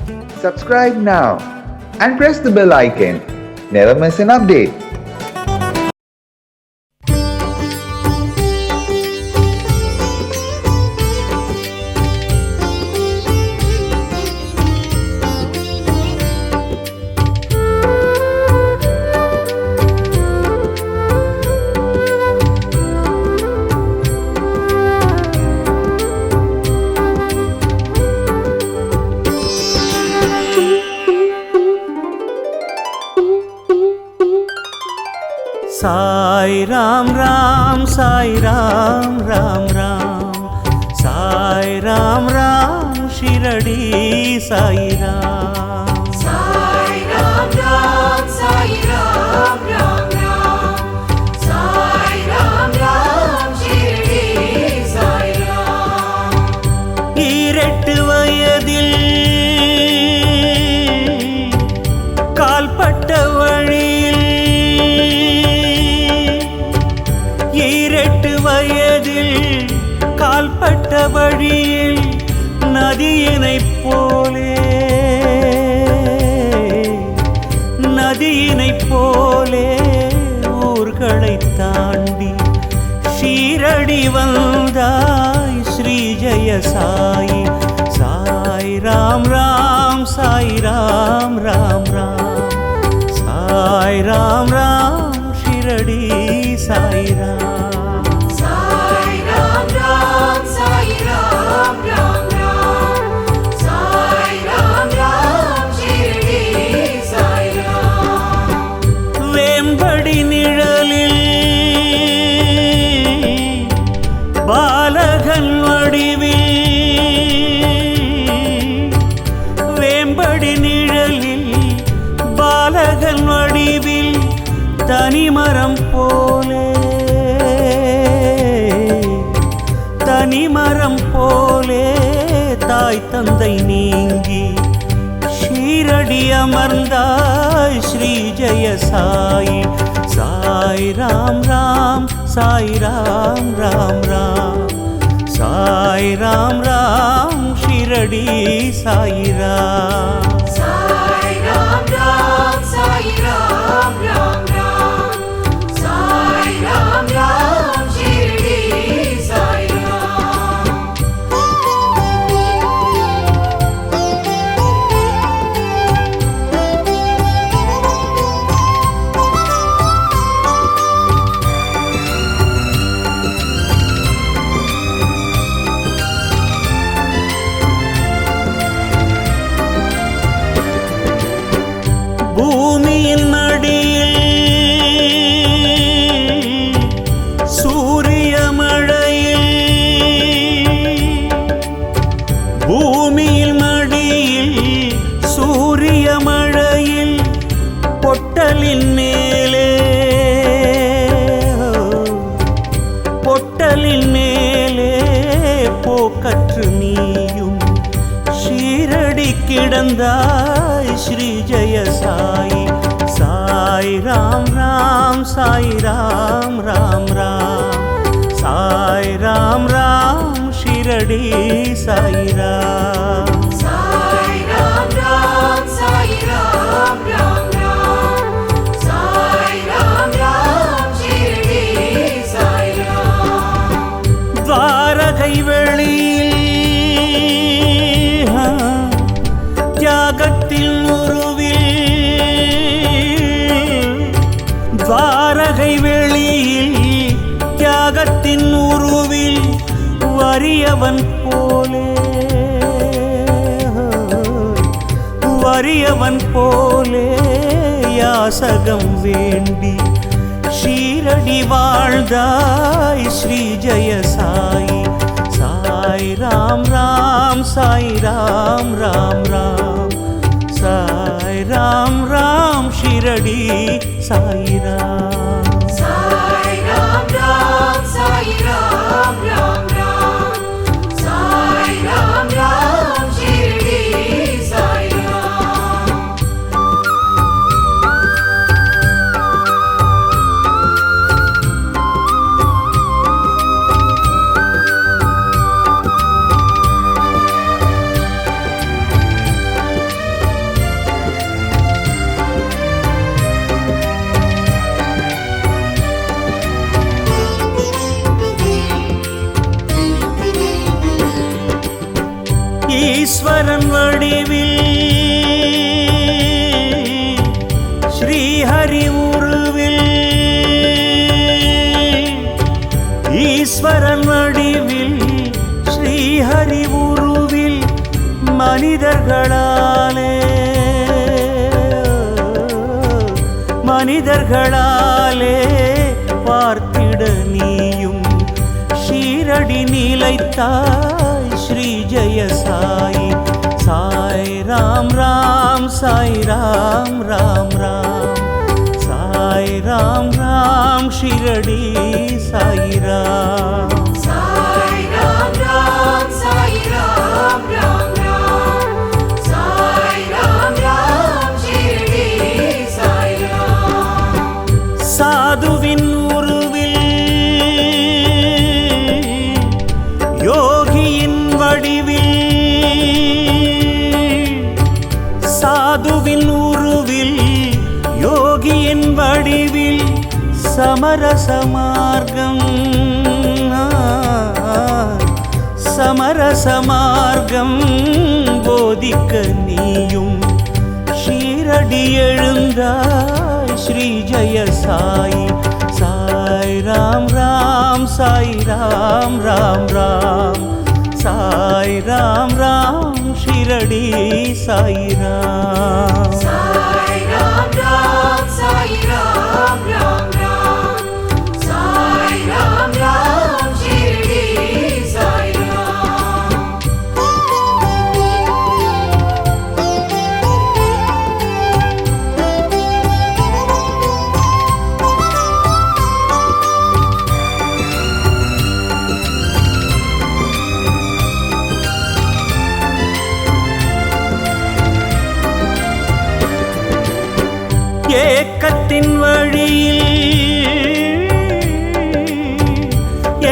Subscribe now and press the bell icon. Never miss an update. Sai Ram Ram Sai Ram Ram Ram Sai Ram Ram Shirdi Sai Ram Sai Ram Ram Sai Ram Ram Ram Sai Ram Ram Shirdi Sai Ram ஈரெட்டு வயதில் கால்பட்ட வழியில் ஈரெட்டு வயதில் கால்பட்ட வழியில் நதியினைப் போலே ஊர்களைத் தாண்டி ஷீரடி வந்தாய் ஸ்ரீ ஜெய சாயி சாய் ராம் ராம் சாய் ராம் ராம் ராம் சாய் ராம் ராம் ஷிரடி சாய் ராம் साई राम राम साई राम राम राम साई राम राम शिरडी साई राम வேம்படி நிழலில் பாலகன் வடிவில் வேம்படி நிழலில் பாலகன் வடிவில் தனிமரம் போலே தாய் தந்தை நீங்கி ஷீரடி அமர்ந்தாய் ஸ்ரீ ஜெய சாயி சாய் ராம் ராம் சாய் ராம் ராம் ராம் சாய் ராம் ராம் ஷிரடி சாய் ராம் साई राम राम साई राम राम राम साई राम राम शिरडी साई राम பூமியின் மடியில் சூரிய மழையில் பூமியில் மடியில் சூரிய மழையில் பொட்டலின் மேலே போக்கற்று நீயும் ஷீரடி கிடந்தாய் ஸ்ரீ ஜெய சாயி சாய் ராம் ராம் சாய் ராம் ராம் ராம் சாய் ராம் ராம் ஷிரடி சாய் ராம் साई राम राम साई राम राम राम साई राम राम शिरडी साई राम துவாரகை வெளியில் தியாகத்தின் உருவில் துவாரகை வெளியில் தியாகத்தின் உருவில் வறியவன் போலே யாசகம் வேண்டி ஷீரடி வாழ்ந்தாய் ஸ்ரீ ஜெய சாயி சாய் ராம் ராம் சாய் ராம் ராம் ராம் சாய் ராம் ராம் ஷிரடி சாய் ராம் साई राम राम साई राम राम राम साई राम राम शिरडी साई राम ஈஸ்வரன் வடிவில் ஸ்ரீஹரி உருவில் ஈஸ்வரன் வடிவில் ஸ்ரீஹரி உருவில் மனிதர்களாலே பார்த்திட நீயும் ஷீரடி நிலைத்தாய் ஸ்ரீ ஜெய சாயி. சாய் ராம் ராம் சாய் ராம் ராம் ராம் சாய் ராம் ராம் ஷீரடி சாய் ராம். சாய் ராம் ராம் சாய் ராம் ராம் ராம் சாய் ராம் ராம் ஷிரடி சாய் ராம். சாதுவின் உருவில் யோகியின் வடிவில் சாதுவின் உருவில் யோகியின் வடிவில் சமரச மார்க்கம் போதிக்க நீயும் ஷீரடி எழுந்தாய் ஸ்ரீ ஜெய சாயி. சாய் ராம் ராம் சாய் ராம் ராம் ராம் சாய் ராம் ராம் ஷீரடி சாய் ராம். சாய் ராம் ராம் சாய் ராம் ராம் ராம் சாய் ராம் ராம் ஷிரடி சாய் ராம். ஏக்கத்தின் வழியில்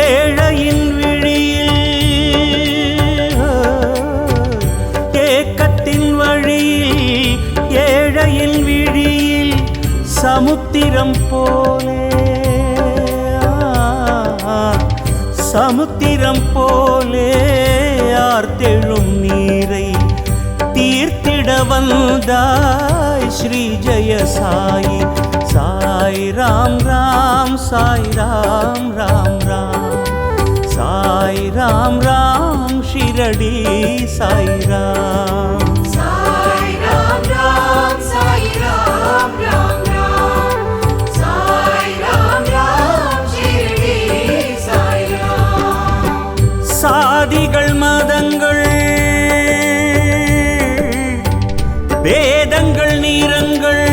ஏழையின் விழியில் ஏக்கத்தின் வழியில் ஏழையின் விழியில் சமுத்திரம் போலே ஆர்த்தெழும் நீரை தீர்த்திட வந்தாய் ஸ்ரீ ஜெய சாயி. சாய் ராம் ராம் சாய் ராம் ராம் ராம் சாய் ராம் ராம் ஷிரடி சாய் ராம். சாய் ராம் ராம் சாய் ராம் ராம் ராம் சாய் ராம் ராம் ஷிரடி சாய் ராம். சாதிகள் மதங்கள் வேதங்கள் நீரங்கள்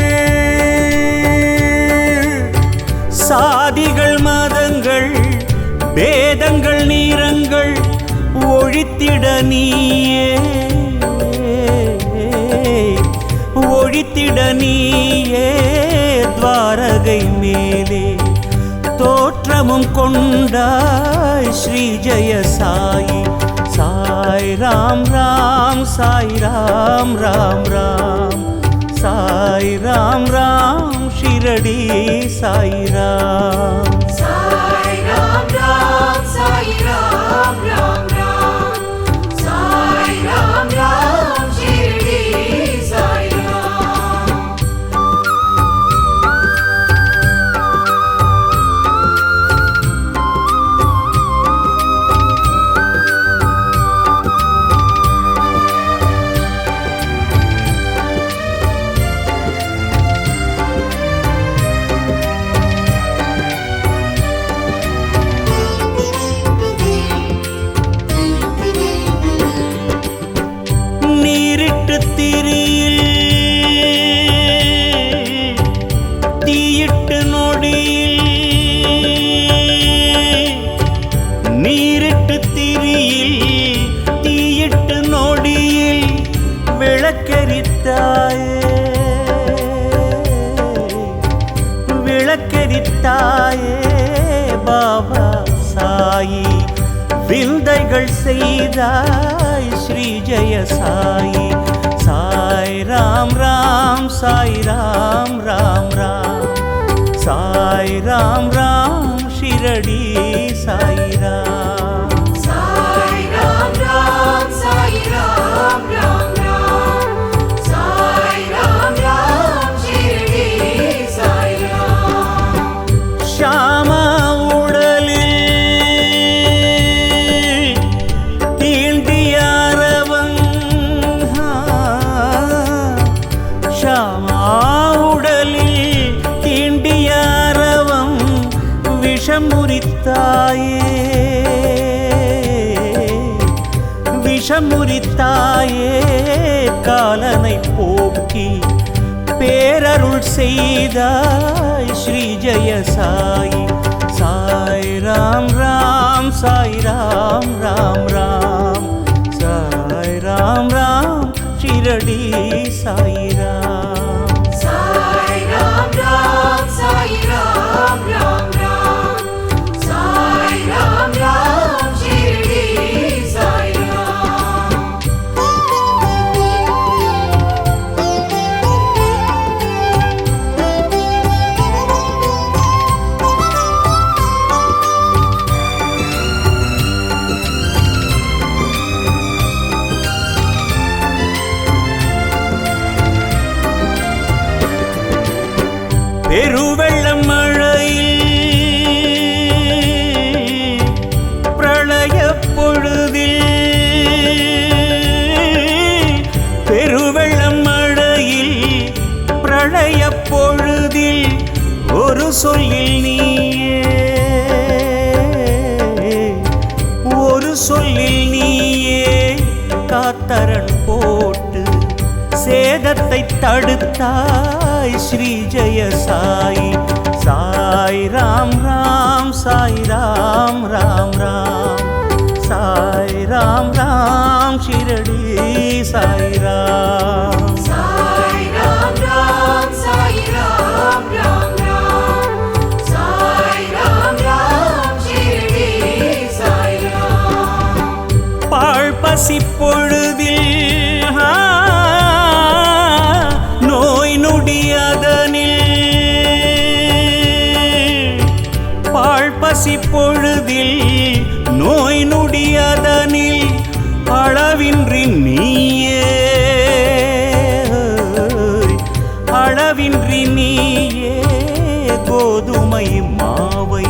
சாதிகள் மதங்கள் வேதங்கள் நீரங்கள் ஒழித்திட நீயே துவாரகை மேலே தோற்றமும் கொண்டாய் ஸ்ரீ ஜெய சாயி. சாய் ராம் ராம் சாய் ராம் ராம் ராம் சாய் ராம் ராம் ஷிரடி சாய் ராம். சாய் ராம் ராம் சாய் ராம் ராம் ராம் சாய் ராம் ராம் ஷிரடி சாய் ராம். நீரிட்டு திரியில் தீயிட்டு நொடியில் நீரிட்டு திரியில் தீயிட்டு நொடியில் விளக்கெரித்தாயே பாபா சாயி. விந்தைகள் செய்தாய் ஸ்ரீ ஜெய சாயி. சாய் ராம் ராம் சாய் ராம் ராம் ராம் சாய் ராம் ராம் ஷிரடி சாய் ராம். சாய் ராம் ராம் சாய் ராம் காலனை போக்கி பேரருள் செய்தாய் ஸ்ரீ ஜெய Sai. Sai Ram Ram Sai Ram Ram Ram Sai Ram Ram Shirdi Sai Ram. Sai Ram Ram, Sai Ram Ram Ram, Sai Ram Ram, Shirdi Sai Ram. பெருவெள்ளம் மழையில் பிரளய பொழுதில் பெருவெள்ளம் மழையில் பிரளய பொழுதில் ஒரு சொல்லில் நீயே ஒரு சொல்லில் நீயே காத்தரன் போட்டு சேதத்தை தடுத்தாய் ஸ்ரீ ஜெய Sai. Sai Ram Ram Sai Ram Ram Ram Sai Ram Ram Shirdi Sai Ram. Sai Ram Ram, Sai Ram Ram Ram, Sai Ram Ram, Shirdi Sai Ram. பாழ் பசி பொழுதில் நோய் நொடியதனில் பாழ் பசி பொழுதில் நோய் நொடியதனில் அளவின்றி நீயே அளவின்றி நீயே கோதுமை மாவை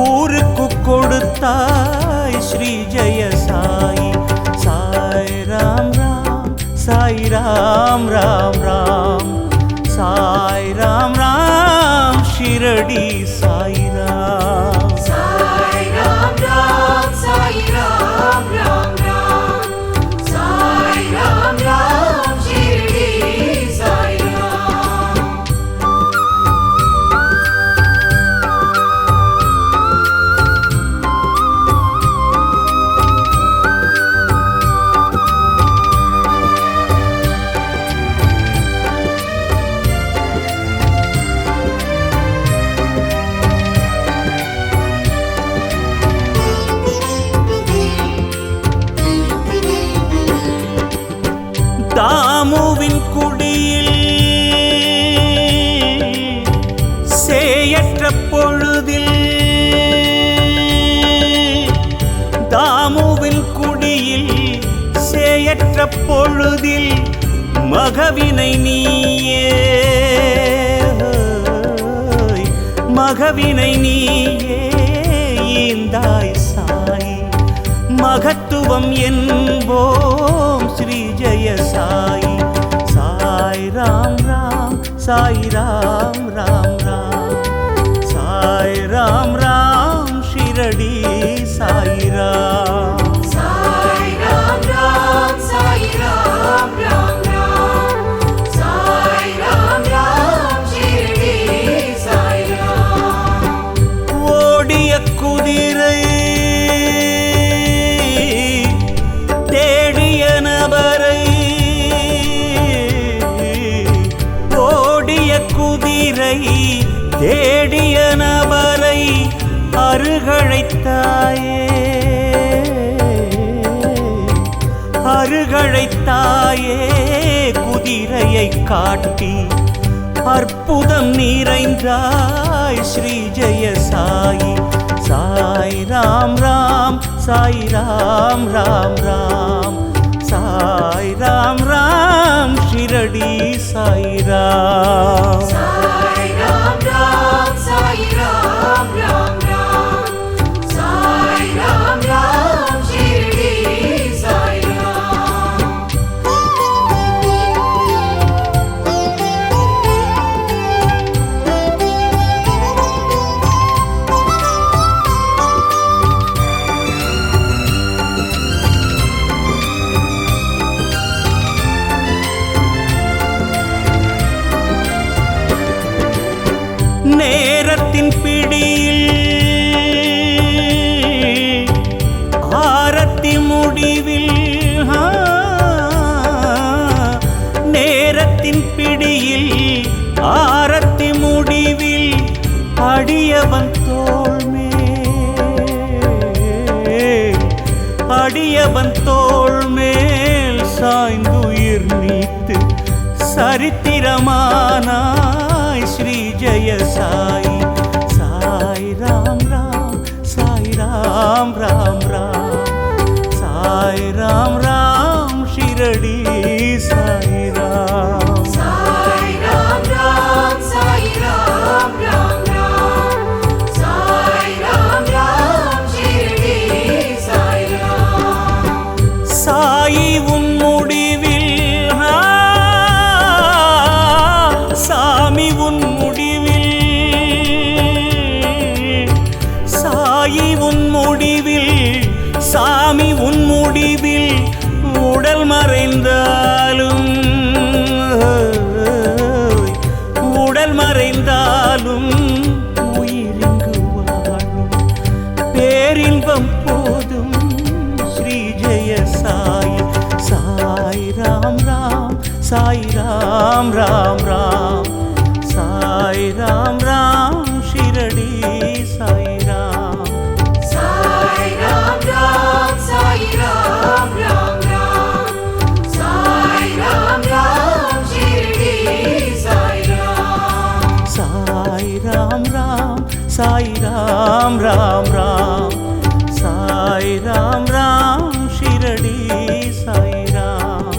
ஊருக்கு கொடுத்தாய் ஸ்ரீ ஜெய Sai. Sai Ram Ram Sai Ram Ram Ram Sai Ram Ram Shirdi Sai Ram. Sai Ram Ram, Sai Ram Ram Ram, Sai Ram Ram, Shirdi Sai Ram. தாமுவின் குடியில் சேயற்ற பொழுதில் தாமுவின் குடியில் சேயற்ற பொழுதில் மகவினை நீயே மகவினை நீயே ஈந்தாய் சாய். மகத்துவம் என்போம் ஸ்ரீ ஜெய Sai. Sai Ram Ram Sai Ram Ram Ram Sai Ram Ram Shirdi Sai Ram. Sai Ram Ram, Sai Ram Ram Ram, Sai Ram Ram, Shirdi Sai Ram. ஓடிய குதிரை தேடிய நபரை ஓடிய குதிரை தேடிய நபரை அருகழைத்தாயே அருகழைத்தாயே குதிரையை காட்டி அற்புதம் நிறைந்தாய் ஸ்ரீ ஜெய Sai. Sai Ram Ram Sai Ram Ram Ram Sai Ram Ram Shirdi Sai Ram. Sai Ram Ram, Sai Ram Ram Ram, Sai Ram Ram, Shirdi Sai Ram. நேரத்தின் பிடியில் ஆரத்தி முடிவில் நேரத்தின் பிடியில் ஆரத்தி முடிவில் அடியவன் தோள் மேல் சாய்ந்துயிர் நீத்து சரித்திரமானாய் ஸ்ரீ ஜெய சாயி. சாய் ராம் ராம் சாய் ராம் ராம் ராம் சாய் ராம் ராம் ஷிரடி சாய் ராம். சாய் ராம் ராம் சாய் ராம் ராம் ராம் சாய் ராம் ராம் ஷிரடி சாய் ராம். சாயி உன் முடிவில் சாமி உன் முடிவில் சாயி உன் முடிவில் சாமி உன் முடிவில் உடல் மறைந்தாலும் உயிரிங்கு வாழும் பேரின்பம் போதும் ஸ்ரீ ஜெய சாயி. சாய் ராம் ராம் சாய் ராம் ராம் ராம் சாய் ராம் ராம் ஷிரடி சாய் ராம். சாய் ராம் ராம் சாய் ராம் ராம் ராம் சாய் ராம் ராம் ஷிரடி சாய் ராம். சாய் ராம் ராம் சாய் ராம் ராம் ராம் சாய் ராம் ராம் ஷிரடி சாய் ராம்.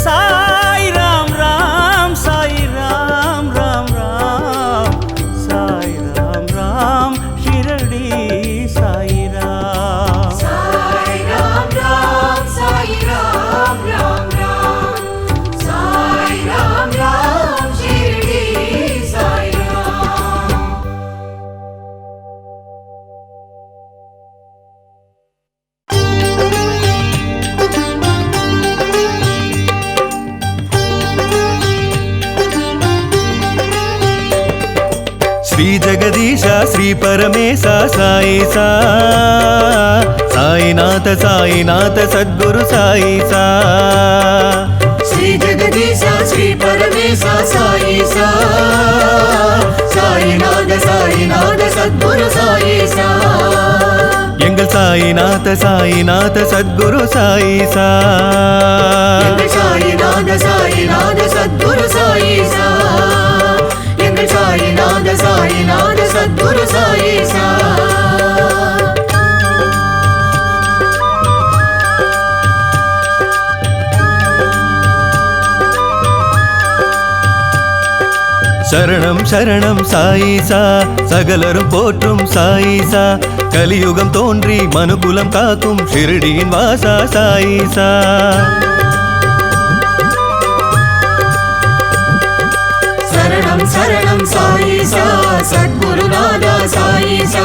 சாய் ராம் ராம் சாய் ராம் ராம் ராம் சாய் ராம் ராம் ஷிரடி சாய் ராம். சாய் ராம் ராம் சாய் ராம் ராம் ராம் சாய் ராம் ராம் ஷிரடி சாய் ராம். శ్రీ జగదీశ శ్రీ పరమేశ సాయి సా సాయినాథ సాయినాథ సద్గురు సాయి సా. శ్రీ జగదీశ శ్రీ పరమేశ సాయి సా సాయినాథ సాయినాథ సద్గురు సాయి సా. எங்கள் சாயிநாத சாயிநாத சத்குரு சாயி சா. எங்கள் சாயிநாத சாயிநாத சத்குரு சாயி சா. எங்கள் சாயிநாத சாயிநாத சத்குரு சாயி சா. சரணம் சரணம் சாயி சா சகலரும் போற்றும் சாயி சா. கலியுகம் தோன்றி மனுகுலம் காக்கும் ஷிரடியின் வாசா சாயி சா. சரணம் சரணம் சாயி சா சத்குருநாதா சாயி சா.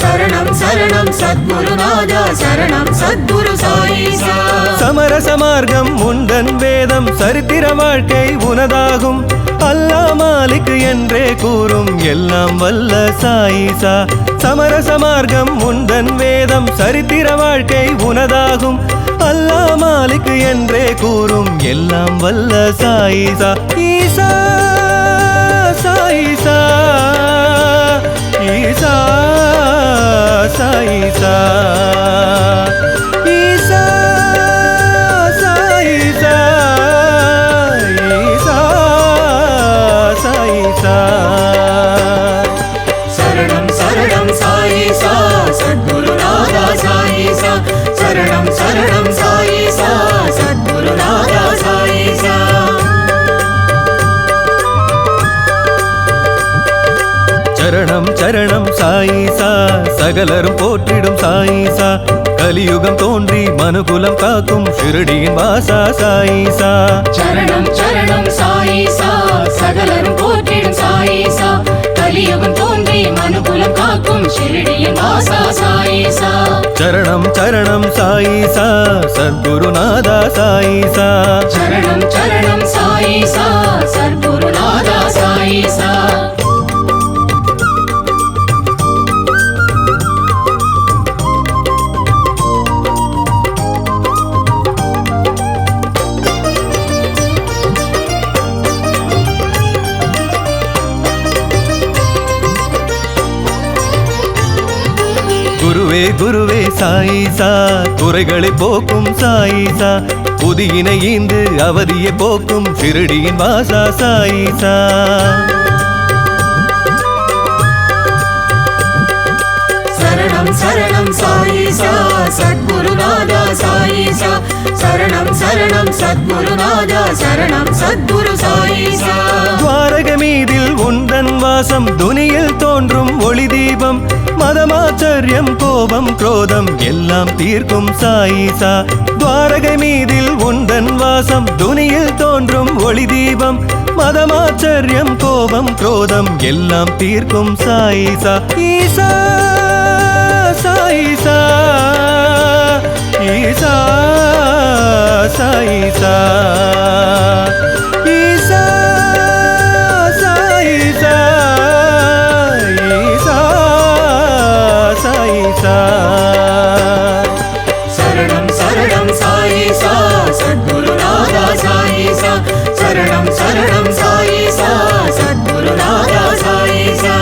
சரணம் சரணம் சத்குருநாதா சரணம் சத்குரு சாயி சா. சமரச மார்க்கம் உந்தன் வேதம் சரித்திர வாழ்க்கை உனதாகும். அல்லா மாலிக் என்றே கூறும் எல்லாம் வல்ல சாயி சா. சமரச மார்க்கம் உந்தன் வேதம் சரித்திர வாழ்க்கை உனதாகும். அல்லா மாலிக் என்றே கூறும் எல்லாம் வல்ல சாயி சா. ஈசா சாயி சா ஈசா சாயி சா ஈசா சாயி சா ஈசா சாயி சா. சரணம் சரணம் சாயி சா சத்குருநாதா சாயி சா. சரணம் சரணம் சாயி சா சத்குருநாதா சாயி சா. சரணம் சரணம் சாயி சா சகலரும் போற்றிடும் சாயி சா. கலியுகம் தோன்றி மனுகுலம் காக்கும் ஷிரடியின் வாசா சாயி சா. சரணம் சரணம் சாயி சா சகலரும் போற்றிடும் சாயி சா. கலியுகம் தோன்றி மனுகுலம் காக்கும் ஷிரடியின் வாசா சாயி சா. சரணம் சரணம் சாயி சா சத்குருநாதா சாயி சா. சரணம் சரணம் சாயி சா சத்குருநாதா சாயி சா. குருவே சாயிசா குறைகளை போக்கும் சாயிசா புதியினை ஈந்து அவதியை போக்கும் ஷிரடியின் வாசா சாயிசா சரணம் சரணம் சாயிசா சத்குருநாதா சாயிசா சரணம் சரணம் சத்குருநாதா சரணம் சத்குரு சாயிசா துவாரக மீதில் உந்தன் வாசம் துனியில் தோன்றும் ஒளி தீபம் மதமாச்சரியம் கோபம் குரோதம் எல்லாம் தீர்க்கும் சாயிசா துவாரகை மீதில் உந்தன் வாசம் துனியில் தோன்றும் ஒளி தீபம் மதமாச்சரியம் கோபம் குரோதம் எல்லாம் தீர்க்கும் சாயிசா ஈசா சாயிசா ஈசா சாயிசா ஈசா சாயிசா ஈசா சாயிசா சரணம் சரணம் சாயிசா சத்குருநாதா சாயிசா சரணம் சரணம் சாயிசா சத்குருநாதா சாயிசா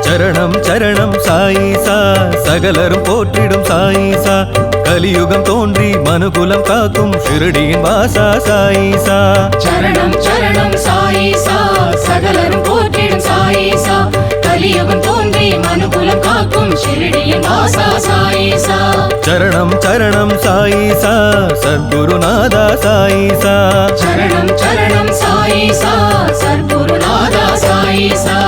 சரணம் சரணம் சாயிசா சகலரும் போற்றிடும் சாயிசா கலியுகம் தோன்றி மனுகுலம் காக்கும் ஷிரடியின் வாசா சாயிசா சரணம் சரணம் சாயிசா சகலரும் போற்றிடும் சாயிசா கலியுகம் தோன்றி மனுகுலம் காக்கும் ஷிரடியின் வாசா சாயிசா சரணம் சரணம் சாயிசா சத்குருநாதா சாயிசா சரணம் சரணம் சாயிசா சத்குருநாதா சாயிசா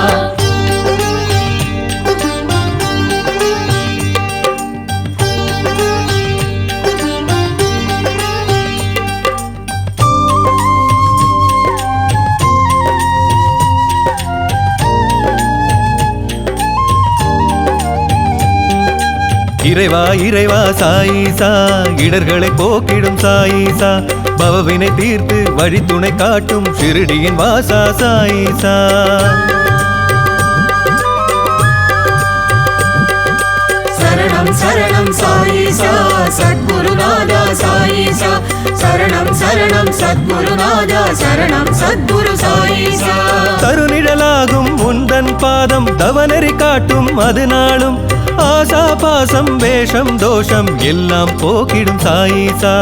இறைவா இறைவா சாயிசா இடர்களை போக்கிடும் சாயிசா பவவினை தீர்த்து வழித்துணை காட்டும் ஷிரடியின் வாசா சாயிசா சரணம் சரணம் சாயிசா சத்குருநாதா சாயிசா சரணம் சரணம் சத்குருநாதா சரணம் சத்குரு சாயிசா தருநிழலாகும் உந்தன் பாதம் தவநெறி காட்டும் அது நாளும் ஆசா பாசம் வேஷம் தோஷம் எல்லாம் போக்கிடும் சாயிசா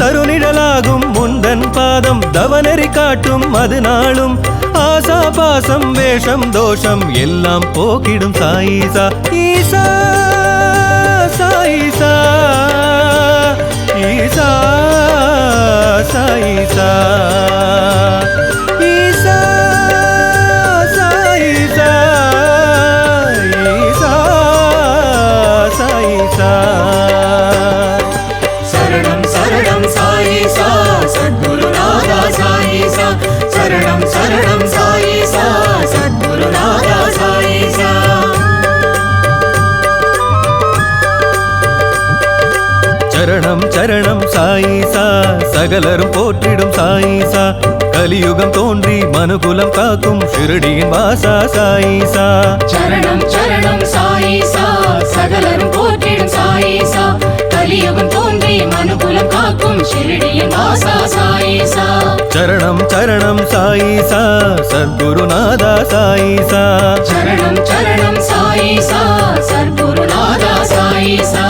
தருநிழலாகும் உந்தன் பாதம் தவநெறி காட்டும் அது நாளும் ஆசா பாசம் வேஷம் தோஷம் எல்லாம் போக்கிடும் சாயிசா ஈசா சாயிசா ஈசா சாயிசா ஈசா சாயிசா ஈசா சாயிசா சரணம் சரணம் சாயிசா சத்குருநாதா சாயிசா சரணம் சரணம் சாயிசா சத்குருநாதா சாயிசா சரணம் சரணம் சாயிசா சகலரும் போற்றிடும் சாயிசா கலியுகம் தோன்றி மனுகுலம் காக்கும் ஷிரடியின் வாசா சாயிசா சரணம் சரணம் சாயிசா சகலரும் போற்றிடும் சாயிசா கலியுகம் தோன்றி மனுகுலம் காக்கும் ஷிரடியின் வாசா சாயிசா சரணம் சரணம் சாயிசா சத்குருநாதா சாயிசா சரணம் சரணம் சாயிசா சத்குருநாதா சாயிசா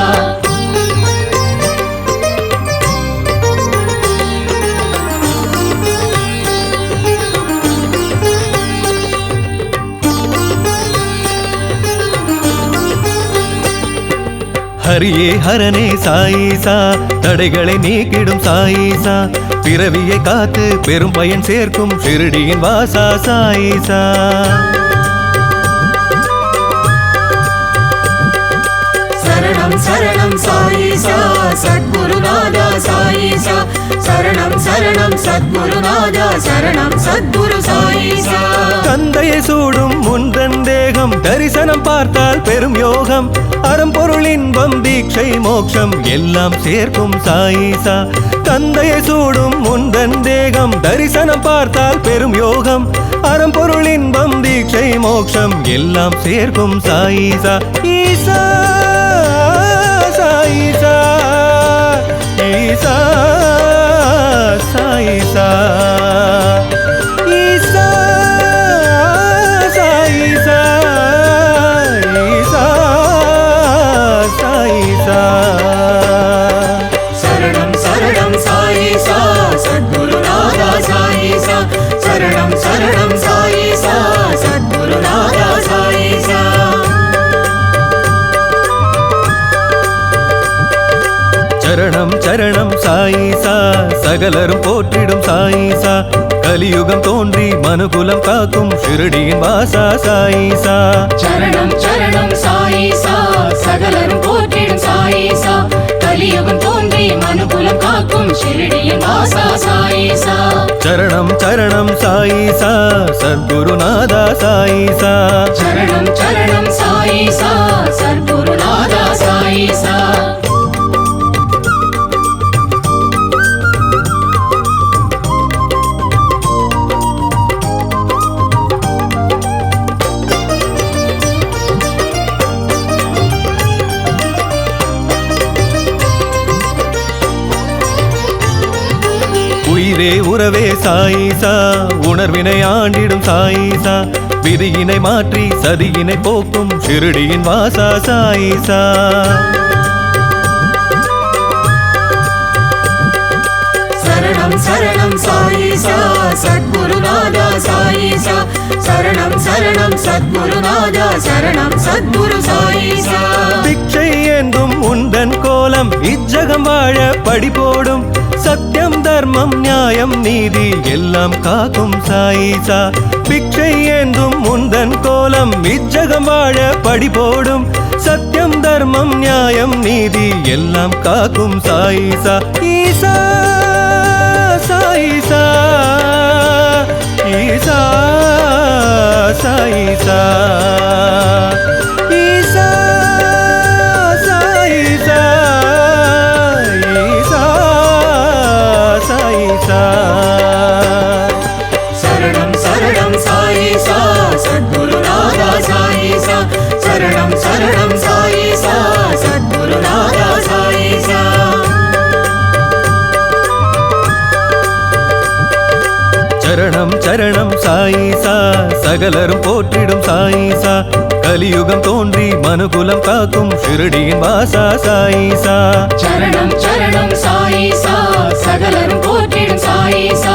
ஹரியே ஹரனே சாயிசா தடைகளை நீக்கிடும் சாயிசா பிறவியை காத்து பெரும் பயன் சேர்க்கும் ஷிரடியின் வாசா சாயிசா சரணம் சரணம் சாயிசா சத்குருநாதா சாயிசா சரணம் சரணம் சத்குருநாதா சரணம் சத்குரு சாயிசா கந்தையை சூடும் முந்தன் தேகம் தரிசனம் பார்த்தால் பெரும் யோகம் அறம்பொருள் இன்பம் தீட்சை மோட்சம் எல்லாம் சேர்க்கும் சாயிசா கந்தையை சூடும் முந்தன் தேகம் தரிசனம் பார்த்தால் பெரும் யோகம் அறம்பொருள் இன்பம் தீட்சை மோட்சம் எல்லாம் சேர்க்கும் சாயிசா ஈசா சாயிசா ஈசா சாயிசா ஈசா சாயிசா சரணம் சரணம் சாயிசா சகலரும் போற்றிடும் சாயிசா கலியுகம் தோன்றி மனுகுலம் காக்கும் ஷிரடியின் வாசா சாயிசா சரணம் சரணம் சாயிசா சகலரும் போற்றிடும் சாயிசா கலியுகம் தோன்றி மனுகுலம் காக்கும் ஷிரடியின் வாசா சாயிசா சரணம் சரணம் சாயிசா சத்குருநாதா சாயிசா சரணம் சரணம் சாயிசா சத்குருநாதா சாயிசா உயிரே உறவே சாயிசா உணர்வினை ஆண்டிடும் சாயிசா விதியினை மாற்றி சதியினை போக்கும் ஷிரடியின் வாசா சாயிசா சரணம் சரணம் சாயிசா சத்குருநாதா சாயிசா சரணம் சரணம் சத்குருநாதா சரணம் சத்குரு சாயிசா பிச்சை ஏந்தும் உந்தன் கோலம் இச்சகம் வாழ படி போடும் சத்தியம் தர்மம் நியாயம் நீதி எல்லாம் காக்கும் சாயிசா பிச்சை ஏந்தும் உந்தன் கோலம் இச்சகம் வாழ படி போடும் சத்தியம் தர்மம் நியாயம் நீதி எல்லாம் காக்கும் சாயிசா ஈசா சாயிசா ஈசா சாயிசா ஈசா சாயிசா ஈசா சாயிசா சரணம் சரணம் சாயிசா சத்குருநாதா சாயிசா சரணம் சரணம் சாயிசா சத்குருநாதா சாயிசா சரணம் சரணம் சாயிசா சகலரும் போற்றிடும் சாயிசா கலியுகம் தோன்றி மனுகுலம் காக்கும் ஷிரடியின் வாசா சாயிசா சரணம் சரணம் சாயிசா சகலரும் போற்றிடும் சாயிசா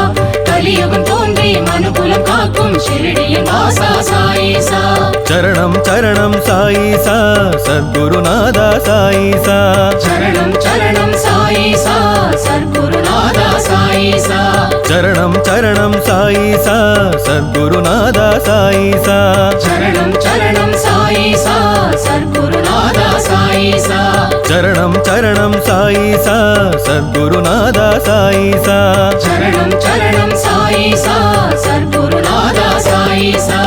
கலியுகம் தோன்றி மனுகுலம் காக்கும் ஷிரடியின் வாசா சாயிசா சரணம் சரணம் சாயிசா சத்குருநாதா சாயிசா சரணம் சரணம் சாயிசா சத்குருநாதா சாயிசா சரணம் சரணம் சாயிசா சத்குருநாதா சாயிசா சரணம் சரணம் சாயிசா சத்குருநாதா சாயிசா சரணம் சரணம் சாயிசா சத்குருநாதா சாயிசா சரணம் சரணம் சாயிசா சத்குருநாதா சாயிசா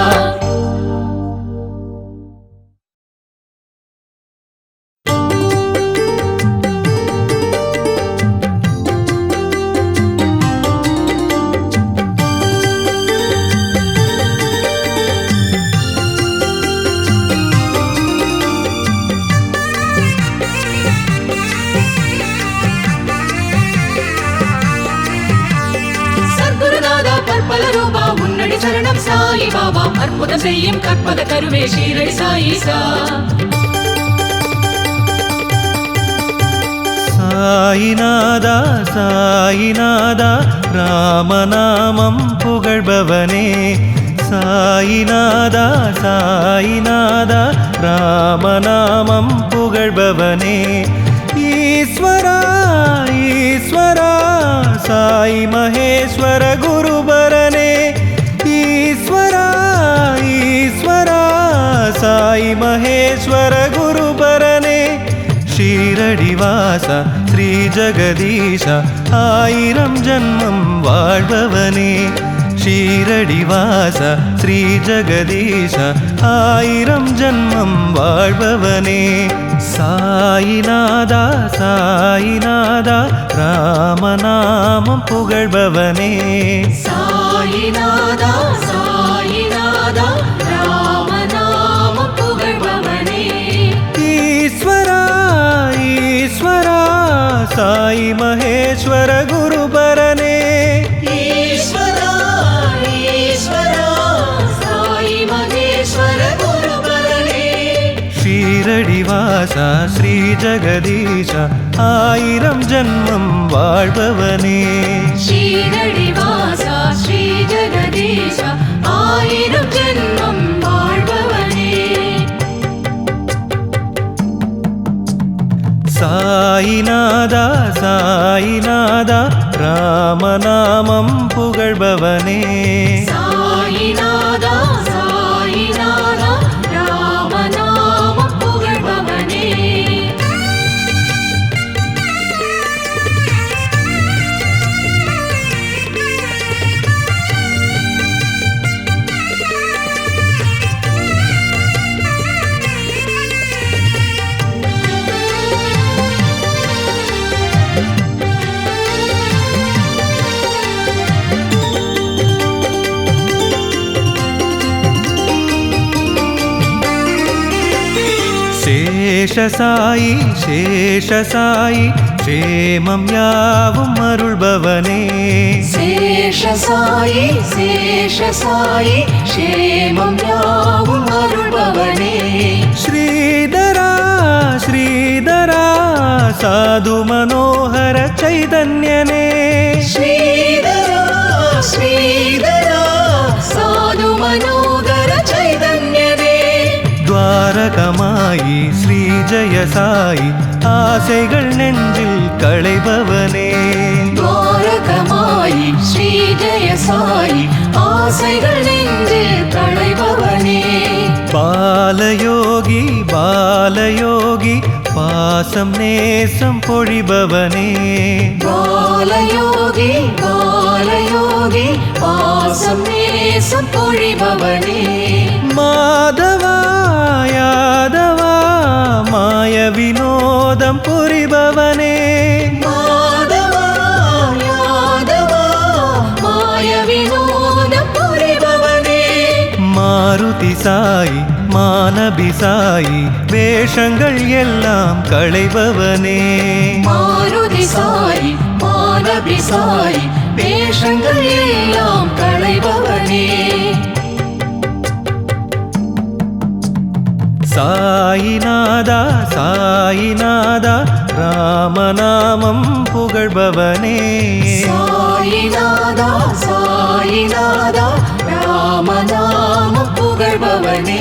சத்குருநாதா பற்பல ரூபா உன்னடி சரணம் சாயி பாபா அற்புதம் செய்யும் கற்பக கருவே ஷீரடி சாயிசா சாயிநாதா சாயிநாதா ராமநாமம் புகழ்பவனே சாயிநாதா சாயிநாதா ராமநாமம் புகழ்பவனே ஈஸ்வரா ஈஸ்வரா சாய் மகேஸ்வர குருபரனே ஈஸ்வரா ஈஸ்வரா சாய் மகேஸ்வர குருபரனே ஷீரடிவாசா ஸ்ரீ ஜகதீஷா ஆயிரம் ஜன்மம் வாழ்பவனே ஷீரடிவாசா ஸ்ரீ ஜகதீஷா ஆயிரம் ஜன்மம் வாழ்பவனே சாயிநாதா சாயிநாதா ராமநாமம் புகழ்பவனே சாயிநாதா சாயிநாதா ராமநாமம் புகழ்பவனே ஈஸ்வரா ஈஸ்வரா சாய் மகேஸ்வர குருபரனே ஈஸ்வரா ஈஸ்வரா சாய் மகேஸ்வர குருபரனே ஷீரடிவாசா ஸ்ரீ ஜகதீஷா ஆயிரம் ஜன்மம் வாழ்பவனே ஷீரடிவாசா ஸ்ரீ ஜெகதீஷா ஆயிரம் ஜென்மம் வாழ்பவனே சாயிநாதா சாயிநாதா ராமநாமம் புகழ்பவனே சாயிநாதா சாயிநாதா ராமநாமம் புகழ்பவனே சேஷசாயி சேஷசாயி க்ஷேமம் யாவும் அருள்பவனே சேஷசாயி சேஷசாயி க்ஷேமம் யாவும் அருள்பவனே ஸ்ரீதரா ஸ்ரீதரா சாது மனோகர சைதன்யனே ஸ்ரீதரா ஸ்ரீதரா சாது மனோகர சைதன்யனே துவாரகமாயி ஸ்ரீ ஜெயசாயி ஆசைகள் நெஞ்சில் களைபவனே துவாரகமாயி ஸ்ரீ ஜெயசாயி ஆசைகள் நெஞ்சில் களைபவனே பாலயோகி பாலயோகி பாசம் நேசம் பொழிபவனே பாலயோகி பாலயோகி பாசம் நேசம் பொழிபவனே மாதவா யாதவா மாய வினோதம் புரிபவனே மாதவா யாதவா மாய வினோதம் புரிபவனே மாருதி சாயி மானபி சாயி வேஷங்கள் எல்லாம் களைபவனே மாருதி சாயி மானபி சாயி வேஷங்கள் எல்லாம் களைபவனே சாயிநாதா சாயிநாதா ராமநாமம் புகழ்பவனே சாயிநாதா சாயிநாதா ராமநாமம் புகழ்பவனே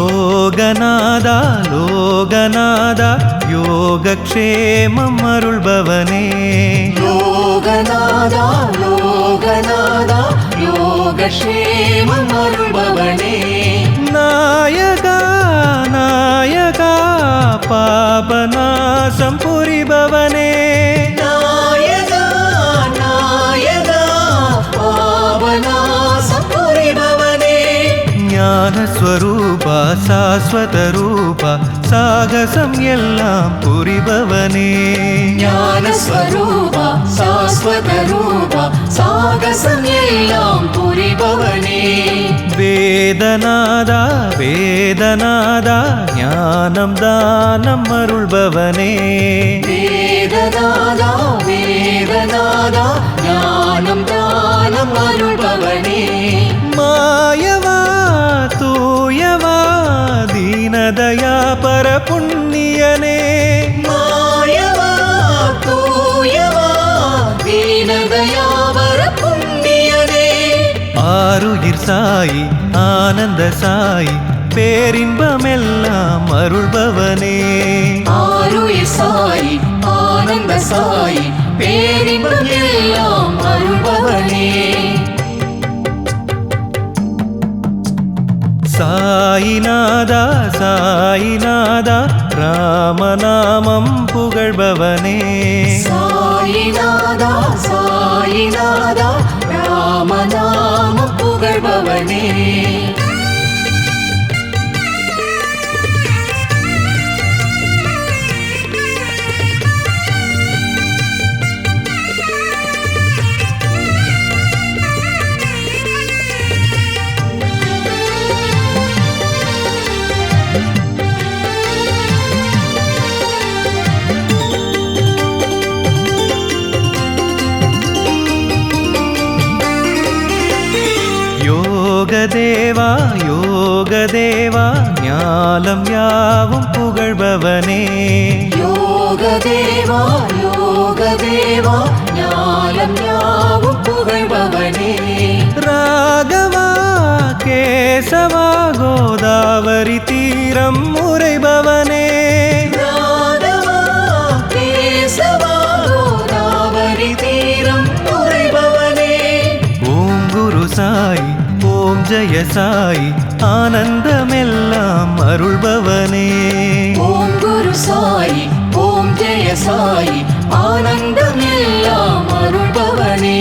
லோகநாதா லோகநாதா யோகக்ஷேமம் அருள்பவனே லோகநாதா லோகநாதா யோகக்ஷேமம் அருள்பவனே நாயகா நாயகா பாபநாசம் புரிபவனே நாயகா நாயகா பாவநாசம் புரிபவனே ஞானஸ்வரூபா சாஸ்வதரூபா சாகசம் எல்லாம் புரிபவனே ஞானஸ்வரூபா சாஸ்வதரூபா சாகசம் எல்லாம் புரிபவனே வேதநாதா வேதநாதா ஞானம் தானம் அருள்பவனே வேதநாதா வேதநாதா ஞானம் தானம் அருள்பவனே மாயவா தூயவா தீனதயா பரபுண்ணியனே மாயவா தூயவா தீனதயாவர புண்ணியனே ஆருயிர் சாயி ஆனந்த சாயி பேரின்பமெல்லாம் அருள்பவனே ஆருயிர் சாயி ஆனந்த சாயி பேரின்பம் எல்லாம் அருள்பவனே சாயிநாதா சாயிநாதா ராமநாமம் புகழ்பவனே சாயிநாதா சாயிநாதா ராமநாமம் புகழ்பவனே யோகதேவா யோக யோகதேவா ஞாலம் யாவும் புகழ்பவனே யோகதேவா யோகதேவா ஞாலம் யாவும் புகழ்பவனே ராகவா கேசவா கோதாவரி தீரம் உரைபவனே ராகவா கேசவா கோதாவரி தீரம் உரைபவனே ஓம் குரு சாய் ஓம் ஜெய சாய் ஆனந்தமெல்லாம் அருள்பவனே ஓம் குரு சாய் ஓம் ஜெய சாய் ஆனந்தமெல்லாம் அருள்பவனே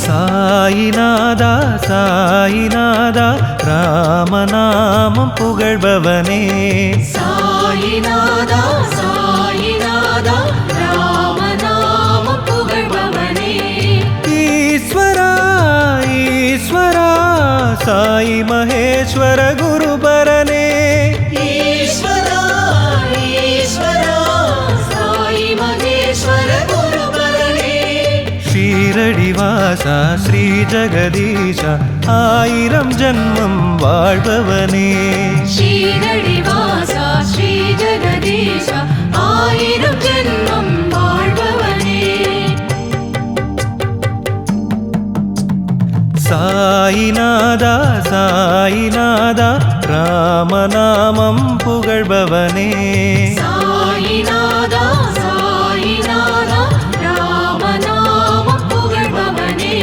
சாயிநாதா சாயிநாதா ராமநாமம் புகழ்பவனே சாயிநாதா சாயிநாதா ராமநாமம் புகழ்பவனே ஈஸ்வரா ஈஸ்வரா சாய் மகேஸ்வர குருபரனே ஈஸ்வரா ஈஸ்வரா சாய் மகேஸ்வர குருபரனே ஷீரடிவாசா ஸ்ரீ ஜெகதீஷ ஆயிரம் ஜன்மம் வாழ்பவனே ஷீரடிவாசா ஸ்ரீ ஜெகதீஷ ஆயிரம் ஜென்மம் வாழ்பவனே சாயிநாதா சாயிநாதா ராமநாமம் புகழ்பவனே சாயிநாதா சாயிநாதா ராமநாமம் புகழ்பவனே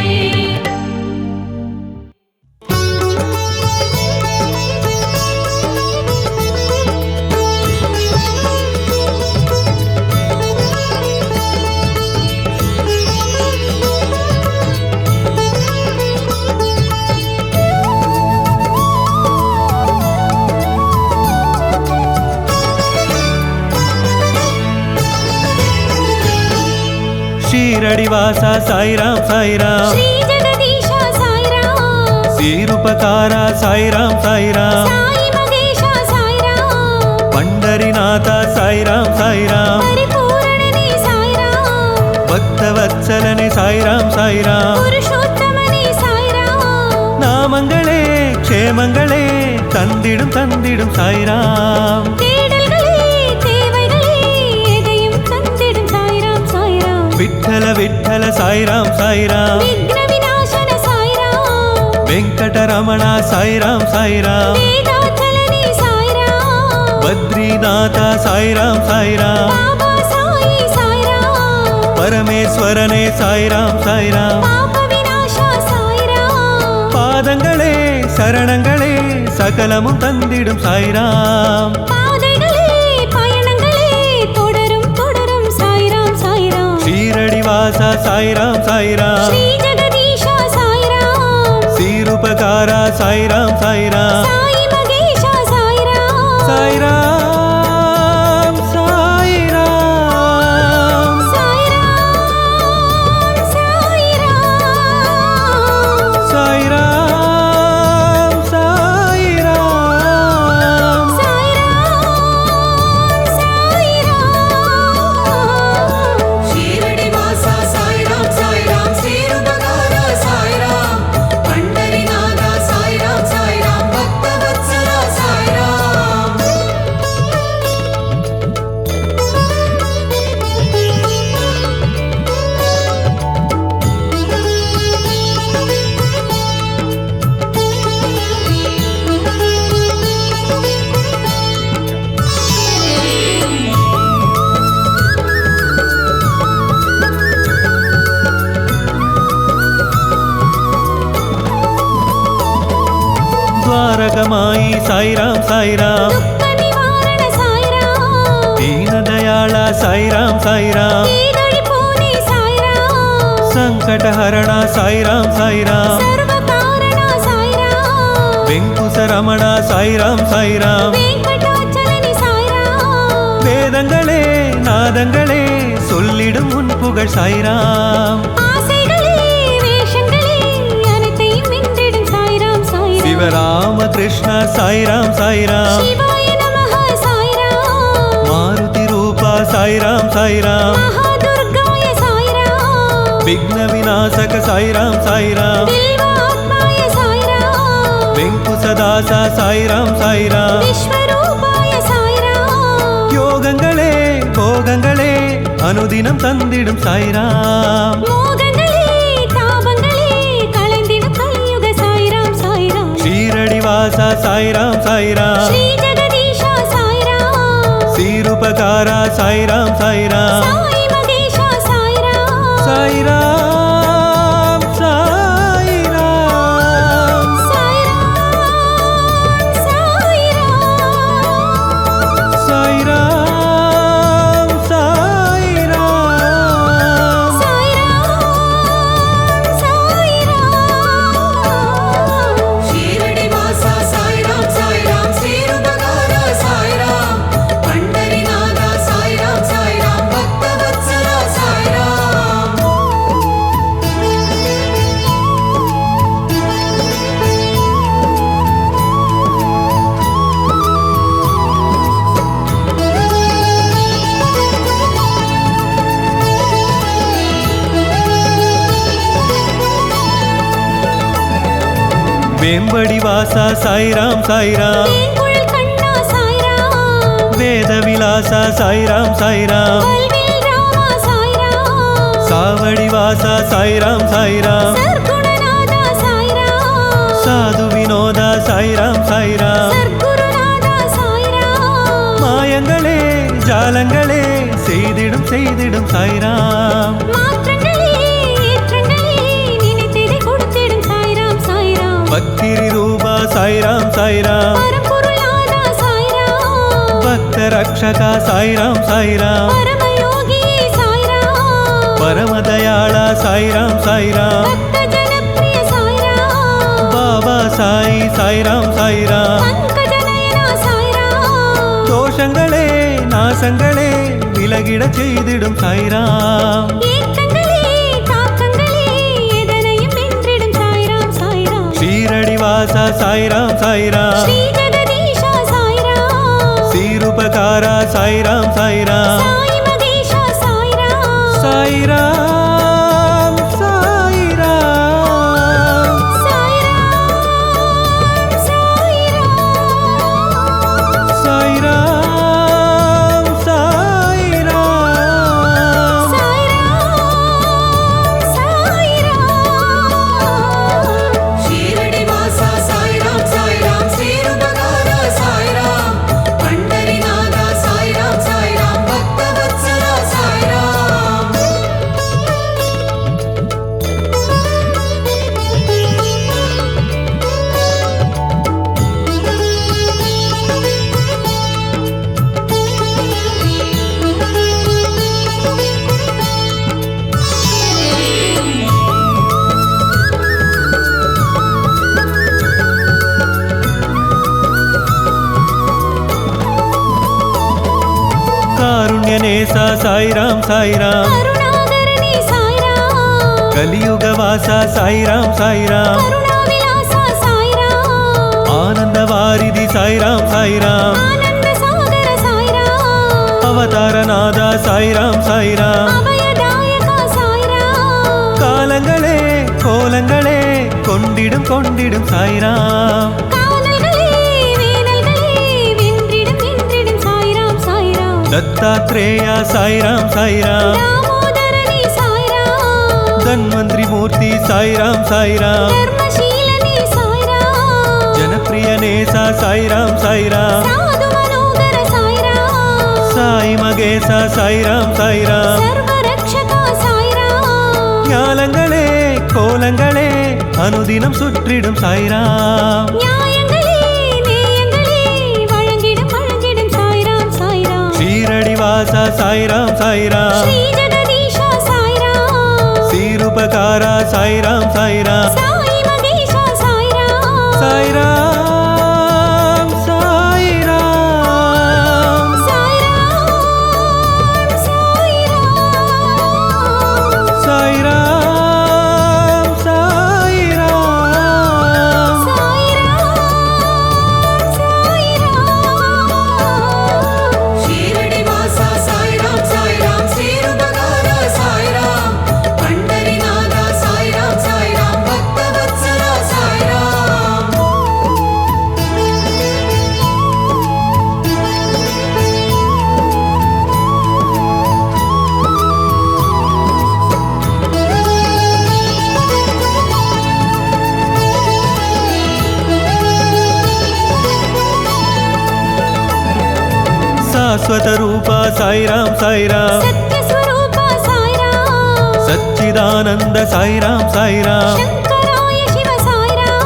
ஷீரடிவாசா சாய்ராம் சாய்ராம் ஸ்ரீ ஜெகதீஷா சாய்ராம் சீருபகாரா சாய்ராம் சாய்ராம் சாய் மகேஷா சாய்ராம் பண்டரிநாதா சாய்ராம் சாய்ராம் பரிபூரணனே சாய்ராம் பக்தவத்சலனே சாய்ராம் சாய்ராம் புருஷோத்தமனே சாய்ராம் நாமங்களே க்ஷேமங்களே தந்திடும் தந்திடும் சாய்ராம் தேடல்களே தேவைகளே எதையும் தந்திடும் சாய்ராம் சாய்ராம் விட்டல விட்டல சாய்ராம் சாய்ராம் விக்ன விநாசன சாய்ராம் வெங்கடரமணா சாய்ராம் சாய்ராம் வேதாச்சலனே சாய்ராம் பத்ரிநாதா சாய்ராம் சாய்ராம் பாபா சாயி சாய்ராம் பரமேஸ்வரனே சாய்ராம் சாய்ராம் பாப விநாசா சாய்ராம் பாதங்களே சரணங்களே சகலமும் தந்திடும் சாய்ராம் பாதைகளே பயணங்களே தொடரும் தொடரும் சாய்ராம் சாய்ராம் ஷீரடிவாசா சாய்ராம் சாய்ராம் ஸ்ரீ ஜெகதீஷா சாய்ராம் சீருபகாரா சாய்ராம் சாய்ராம் சாய் மகேஷா சாய்ராம் சாய்ராம் சாய்ராம் சாய்ராம் சாய்ராம் சாய்ராம் சாய்ராம் சாய்ராம் சாய்ராம் ஷீரடிவாசா சாய்ராம் சாய்ராம் சீருபகாரா சாய்ராம் பண்டரிநாதா சாய்ராம் சாய்ராம் பக்தவத்சலா சாய்ராம் ద్వారకమాయి సాయిరాం సాయిరాం துக்க நிவாரண சாய்ராம் దీనదయాళ సాయిరాం సాయిరాం தீதழிப்போனே சாய்ராம் సంకటహరణ సాయిరాం సాయిరాం சர்வ காரணா சாய்ராம் வெங்குசரமண சாய்ராம் சாய்ராம் வெங்கடாச்சலனி சாய்ராம் வேதங்களே நாதங்களே சொல்லிடும் உன் புகழ் சாய்ராம் ஆசைகளே வேஷங்களே அனைத்தையும் வென்றிடும் சாய்ராம் சாய்ராம் சிவராம கிருஷ்ண சாய்ராம் சாய்ராம் சிவாய நமஹ சாய்ராம் மாருதி ரூபா சாய்ராம் சாய்ராம் மகாதுர்காய சாய்ராம் விக்ன விநாசக சாய்ராம் சாய்ராம் பில்வாத்மாய சாய்ராம் வெங்குசதாச சாய்ராம் சாய்ராம் விஸ்வரூபாய சாய்ராம் யோகங்களே போகங்களே அனுதினம் தந்திடும் சாய்ராம் மோகங்களே தாபங்களே களைந்திடும் கலியுக சாய்ராம் சாய்ராம் ஷீரடி வாசா சாய்ராம் சாய்ராம் ஸ்ரீ ஜெகதீஷா சாய்ராம் சீருபகாரா சாய்ராம் சாய்ராம் சாய் மகேஷா சாய்ராம் சாய்ராம் சாய்ராம் சாய்ராம் சாய்ராம் சாய்ராம் சாய்ராம் சாய்ராம் சாய்ராம் ஷீரடி வாசா சாய்ராம் சாய்ராம் ஸ்ரீருபகாரா சாய்ராம் பண்டரிநாதா சாய்ராம் சாய்ராம் பக்தவத்சலா சாய்ராம் வேம்படி வாசா சாய்ராம் சாய்ராம் வேங்குழல் கண்ணா சாய்ராம் வேத விலாசா சாய்ராம் சாய்ராம் வல்வில் ராமா சாய்ராம் சாவடி வாசா சாய்ராம் சாய்ராம் சர்க்குணநாதா சாய்ராம் சாது வினோதா சாய்ராம் சாய்ராம் சர்க்குருநாதா சாய்ராம் மாயங்களே ஜாலங்களே செய்திடும் செய்திடும் சாய்ராம் மாற்றங்களே ஏற்றங்களே நினைத்ததை கொடுத்திடும் சாய்ராம் சாய்ராம் பக்திரி ரூபா சாய்ராம் சாய்ராம் பரம்பொருளாதா சாய்ராம் பக்த ரக்ஷகா சாய்ராம் சாய்ராம் பரமயோகியே சாய்ராம் பரமதயாளா சாய்ராம் சாய்ராம் பக்த ஜனப்ரிய சாய்ராம் பாபா சாய் சாய்ராம் சாய்ராம் பங்கஜநயனா சாய்ராம் தோஷங்களே நாசங்களே விலகிட செய்திடும் சாய்ராம் ஏக்கங்களே தாக்கங்களே எதனையும் வென்றிடும் சாய்ராம் சாய்ராம் ஷீரடி வாசா சாய்ராம் சாய்ராம் ஸ்ரீ ஜெகதீஷா சாய்ராம் சீருபகாரா சாய்ராம் சாய்ராம் சாய் மகேஷா சாய்ராம் சாய்ராம் சாய்ராம் சாய்ராம் சாய்ராம் சாய்ராம் சாய்ராம் சாய்ராம் சாய்ராம் ஷீரடி வாசா சாய்ராம் சாய்ராம் ஸ்ரீருபகாரா சாய்ராம் பண்டரிநாதா சாய்ராம் சாய்ராம் பக்தவத்சலா சாய்ராம் காருண்யநேசா சாய்ராம் சாய்ராம் கருணாகரணி சாய்ராம் கலியுக வாசா சாய்ராம் சாய்ராம் கருணாவிலாசா சாய்ராம் ஆனந்த வாரிதி சாய்ராம் சாய்ராம் ஆனந்த சாகர சாய்ராம் அவதாரநாதா சாய்ராம் சாய்ராம் அபயதாயகா சாய்ராம் காலங்களே கோலங்களே கொண்டிடும் கொண்டிடும் சாய்ராம் காவலர்களே வேனல்களே வென்றிடும் வென்றிடும் சாய்ராம் சாய்ராம் தத்தாத்ரேயா சாய்ராம் சாய்ராம் தாமோதரனி சாய்ராம் தன்வந்திரி மூர்த்தி சாய்ராம் சாய்ராம் தர்மசீலனி சாய்ராம் ஜனப்பிரிய நேசா சாய்ராம் சாய்ராம் சாது மனோகர சாய்ராம் சாய் மகேசா சாய்ராம் சாய்ராம் சர்வரக்ஷகா சாய்ராம் ஞாலங்களே கோலங்களே அனுதினம் சுற்றிடும் சாய்ராம் நியாயங்களே நேயங்களே வழங்கிடும் வழங்கிடும் சாய்ராம் சாய்ராம் ஷீரடி வாசா சாய்ராம் சாய்ராம் ஸ்ரீ ஜெகதீஷா சாய்ராம் சீருபகாரா சாய்ராம் சாய்ராம் சாய் மகேஷா சாய்ராம் சாய்ராம் சாய்ராம் சாய்ராம் சாய்ராம் சாய்ராம் சாய்ராம் சாய்ராம் சாய்ராம் ஷீரடி வாசா சாய்ராம் சாய்ராம் ஸ்ரீருபகாரா சாய்ராம் பண்டரிநாதா சாய்ராம் சாய்ராம் பக்தவத்சலா శాశ్వత రూప సాయిరాం సాయిరాం సత్య స్వరూప సాయిరాం సచ్చిదానంద సాయిరాం సాయిరాం శంకరాయ శివ సాయిరాం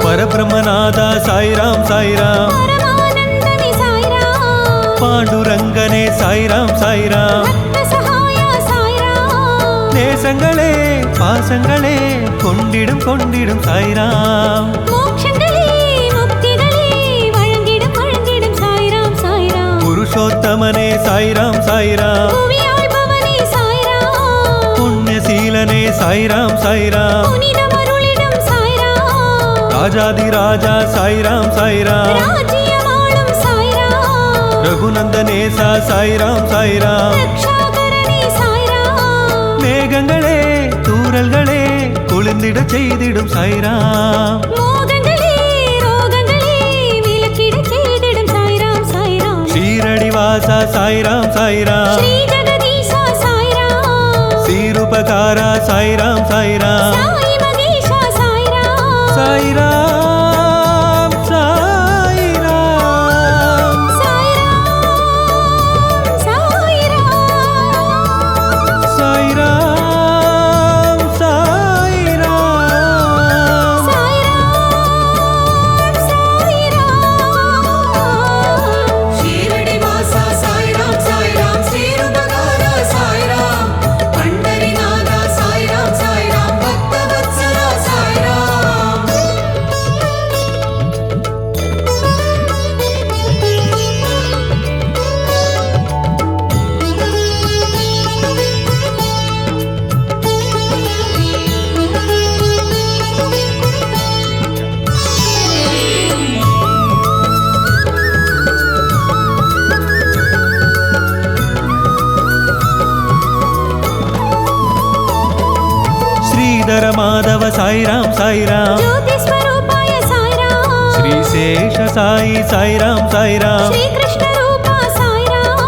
పరబ్రహ్మనాథ సాయిరాం సాయిరాం పరమానందమే సాయిరాం పాండురంగనే సాయిరాం సాయిరాం భక్త సహాయ సాయిరాం நேசங்களே பாசங்களே கொண்டிடும் கொண்டிடும் சாய்ராம் மோட்சங்களே முக்திகளே வழங்கிடும் வழங்கிடும் சாய்ராம் சாய்ராம் புருஷோத்தமனே சாய்ராம் சாய்ராம் புவியாழ்பவனே சாய்ராம் புண்ணியசீலனே சாய்ராம் சாய்ராம் புனிதமருளிடும் சாய்ராம் ராஜாதிராஜா சாய்ராம் சாய்ராம் ராஜ்யமாளும் சாய்ராம் ரகுநந்தனேசா சாய்ராம் சாய்ராம் ரக்ஷாகரனே சாய்ராம் மேகங்களே தூறல்களே குளிர்ந்திட செய்திடும் சாய்ராம் மோகங்களே ரோகங்களே விலக்கிடச் செய்திடும் சாய்ராம் சாய்ராம் ஷீரடிவாசா சாய்ராம் சாய்ராம் ஸ்ரீ ஜெகதீசா சாய்ராம் சீருபகாரா சாய்ராம் சாய்ராம் சாய் மகேஷா சாய்ராம் சாய்ராம் சாய்ராம் சாய்ராம் சாய்ராம் சாய்ராம் சாய்ராம் சாய்ராம் சாய்ராம் ஷீரடி வாசா சாய்ராம் சாய்ராம் ஸ்ரீருபகாரா சாய்ராம் பண்டரிநாதா சாய்ராம் சாய்ராம் பக்தவத்சலா சாய்ராம் ஸ்ரீதர மாதவ சாய்ராம் சாய்ராம் ஜோதி ஸ்வரூபாய சாய்ராம் ஸ்ரீசேஷ சாயி சாய்ராம் சாய்ராம் ஸ்ரீ கிருஷ்ண ரூபா சாய்ராம்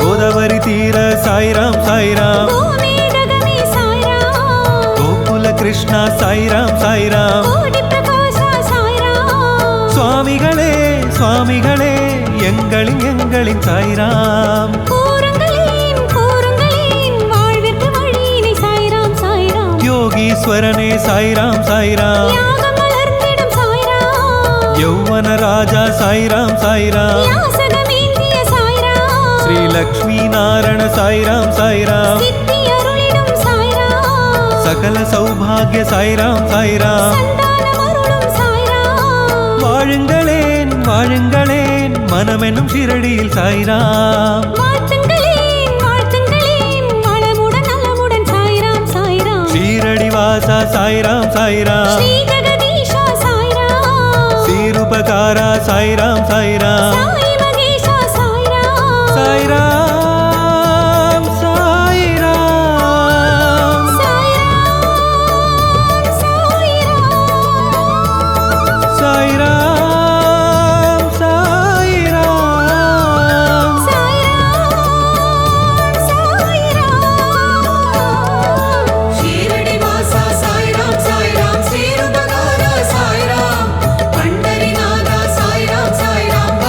கோதாவரி தீர சாய்ராம் சாய்ராம் கோமேதகமே சாய்ராம் கோகுல கிருஷ்ணா சாய்ராம் சாய்ராம் கோடி பிரகாசா சாய்ராம் சுவாமிகளே சுவாமிகளே எங்களின் எங்களின் சாய்ராம் கூறுங்களேன் கூறுங்களேன் வாழ்விற்கு வழியினை சாய்ராம் சாய்ராம் யோகீஸ்வரனே சாய்ராம் சாய்ராம் யாகம் வளர்ந்திடும் சாய்ராம் யௌவன ராஜா சாய்ராம் சாய்ராம் யாசகமேந்திய சாய்ராம் ஸ்ரீ லக்ஷ்மி நாராயண சாய்ராம் சாய்ராம் சித்தி அருளிடும் சாய்ராம் சகல சௌபாகிய சாய்ராம் சாய்ராம் சந்தானம் அருளும் சாய்ராம் வாழுங்களேன் வாழுங்களேன் மனமெனும் ஷிரடியில் சாய்ராம் வாழ்த்துங்களேன் வாழ்த்துங்களேன் வளமுடன் நலமுடன் சாய்ராம் சாய்ராம் ஷீரடி வாசா சாய்ராம் சாய்ராம் ஸ்ரீ ஜெகதீஷா சாய்ராம் சீருபகாரா சாய்ராம் சாய்ராம் சாய் மகேஷா சாய்ராம் சாய்ராம் சாய்ராம் சாய்ராம் சாய்ராம் சாய்ராம் சாய்ராம் சாய்ராம் சாய்ராம் ஷீரடி வாசா சாய்ராம் சாய்ராம் ஸ்ரீருபகாரா சாய்ராம் பண்டரிநாதா சாய்ராம் சாய்ராம்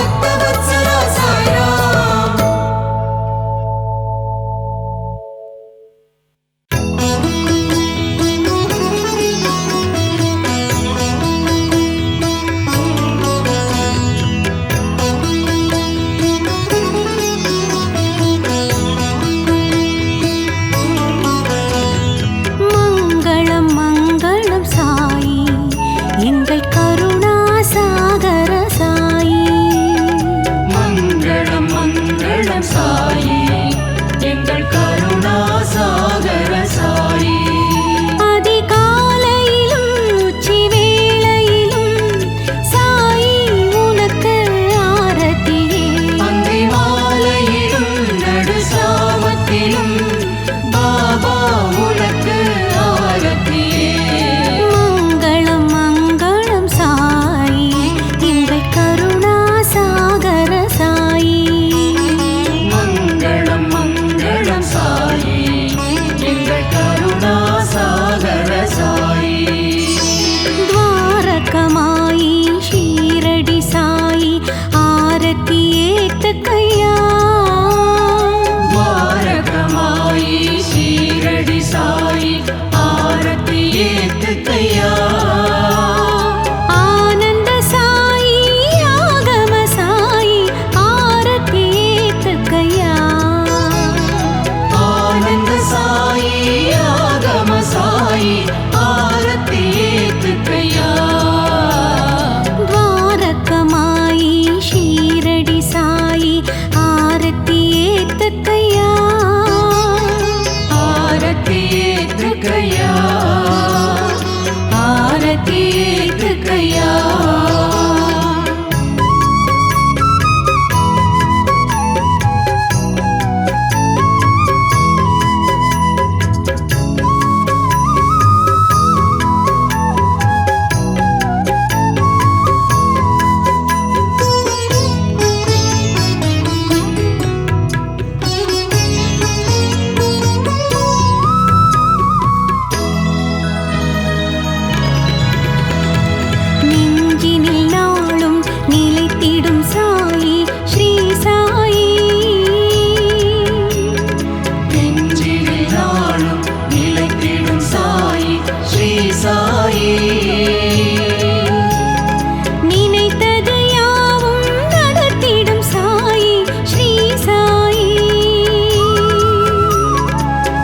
நினைத்தது யாவும் நடத்திடும் சாயி ஸ்ரீ சாயி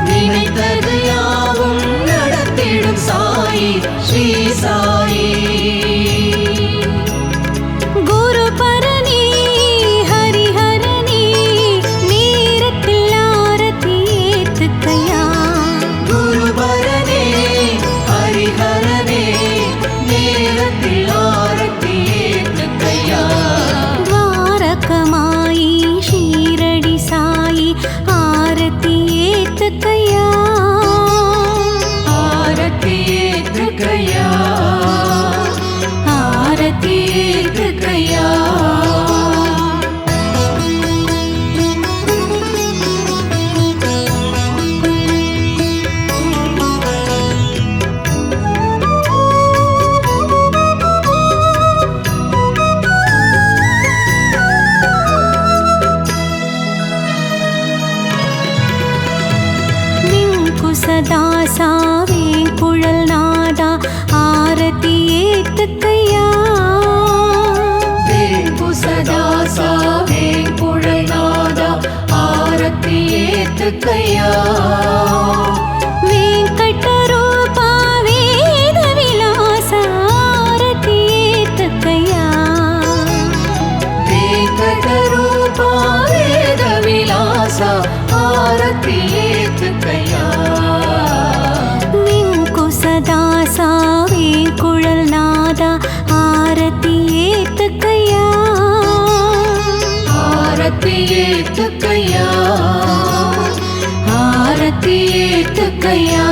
நினைத்தது யாவும் நடத்திடும் சாயி ஸ்ரீ சாயி குரு பரணி ஹரிஹரணி நேரத்தில் ஆரத்தி ஏத்துக்கையா குருபரனே ஹரிஹரனே நேரத்தில் ஆரத்தி ஏத்துக்கையா துவாரகமாயி ஷீரடி சாயி ஆரத்தி ஏத்துக்கையா ஆரத்தி ஏத்துக்கையா ஆரத்தி ஏத்துக்கையா வெங்குசதாசா வேங்குழல் நாதா ஆரத்தி ஏத்துக்கையா வேங்குசதாசா வேங்குழல் நாதா ஆரத்தி ஏத்துக்கையா வெங்கடரூபா வேத விலாச ஆரத்தி ஏத்துக்கையா வேங்கடரூபா வேத விலாச ஆரத்தி ஏத்துக்கையா வெங்குசதாசா வேங்குழல் நாதா ஆரத்தி ஏத்துக்கையா ஆரத்தி ஏத்துக்கையா ஆரத்தி ஏத்துக்கையா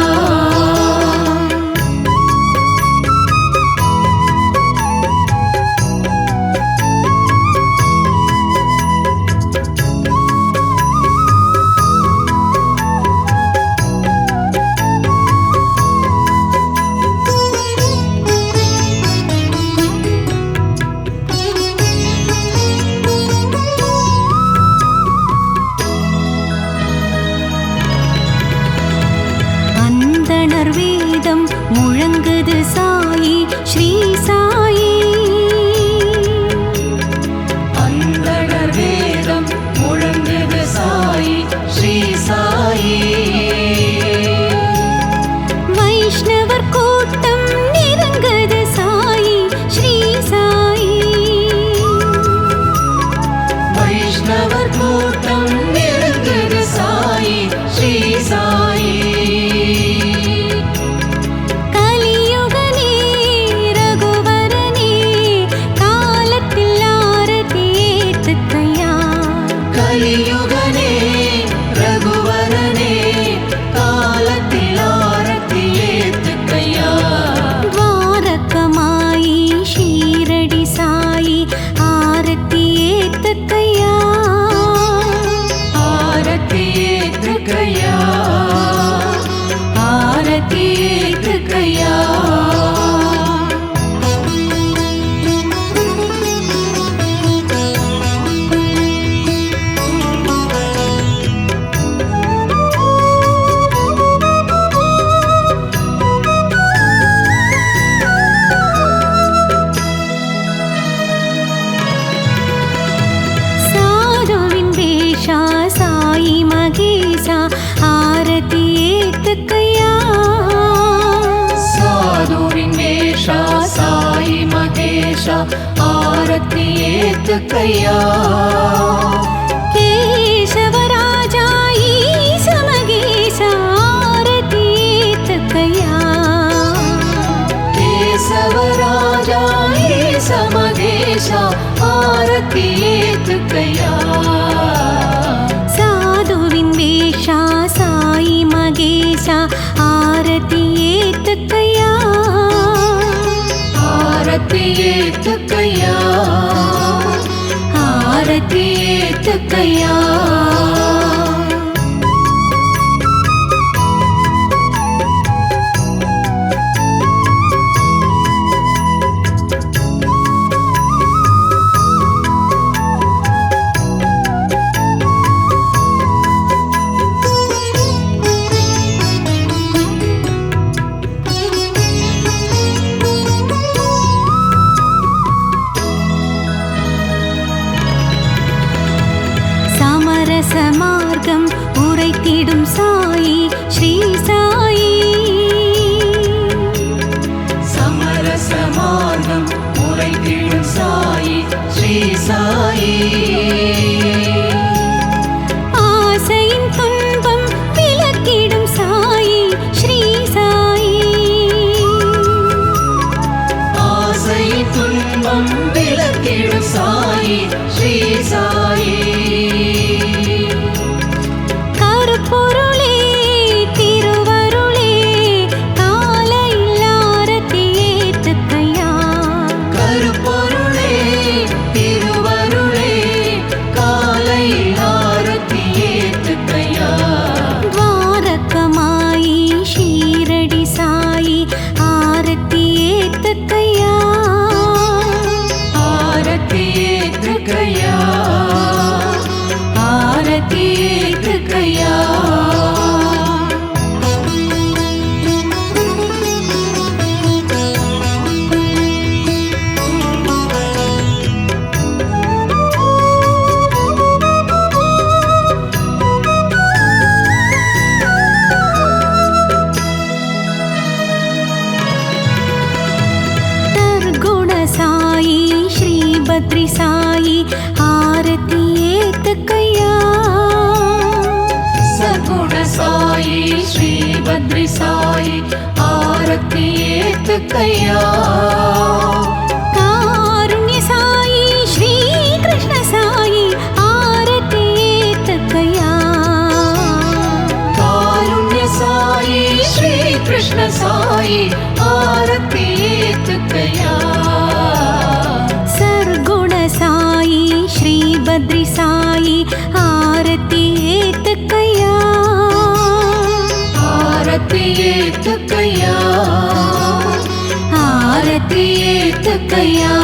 அந்தணர் வேதம் முழங்குது சாயி ஸ்ரீ சாயி அந்தணர் வேதம் முழங்குது சாயி ஸ்ரீ சாயி வைஷ்ணவர் கூட்டம் நெருங்குது சாயி ஸ்ரீ சாயி வைஷ்ணவர் கூட்டம் நெருங்குது சாயி ஸ்ரீ சாயி கலியுகனே ரகுவரனே காலத்தில் ஆரத்தி ஏத்துக்கையா கலியுகனே ரகுவரனே காலத்தில் ஆரத்தி ஏத்துக்கையா துவாரகமாயி ஷீரடி சாயி ஆரத்தி ஏத்துக்கையா ஆரத்தி ஏத்துக்கையா ஆரத்தி ஏத்துக்கையா சாதுவின் வேஷா சாயி மகேசா ஆரத்தி ஏத்துக்கையா சாதுவின் வேஷா சாயி மகேஷா ஆரத்தி ஏத்துக்கையா கேசவராஜா ஈச மகேசா ஆரத்தி ஏத்துக்கையா கேசவராஜா ஈச மகேஷா ஆரத்தி ஏத்துக்கையா சாதுவின் வேஷா சாயி மகேசா ஆரத்தி ஏத்துக்கையா ஆரத்தி ஏத்துக்கையா ஆரத்தி ஏத்துக்கையா ஸ்ரீ சாயி கருப்பொருளே திருவருளே காலையில் ஆரத்தி ஏத்துக்கையா கருப்பொருளே திருவருளே காலையில் ஆரத்தி ஏத்துக்கையா துவாரகமாயி ஷீரடி சாயி ஆரத்தி ஏத்துக்கையா ஆரத்தி ஏத்துக்கையா ஆரத்தி ஏத்துக்கையா தர்குண சாயி ஸ்ரீ பத்ரி சாயி ஆரத்தி ஏத்துக்கையா சகுண சாயி ஸ்ரீ பத்ரி சாயி ஆரத்தி ஏத்துக்கையா காருண்ய சாயி ஸ்ரீ கிருஷ்ண சாயி ஆரத்தி ஏத்துக்கையா காருண்ய சாயி ஸ்ரீ கிருஷ்ண சாயி ஆரத்தி ஏத்துக்கையா சர்குண சாயி ஸ்ரீ பத்ரி சாயி ஆரத்தி ஏத்துக்கையா ஆரத்தி ஏத்துக்கையா ஆரத்தி ஏத்துக்கையா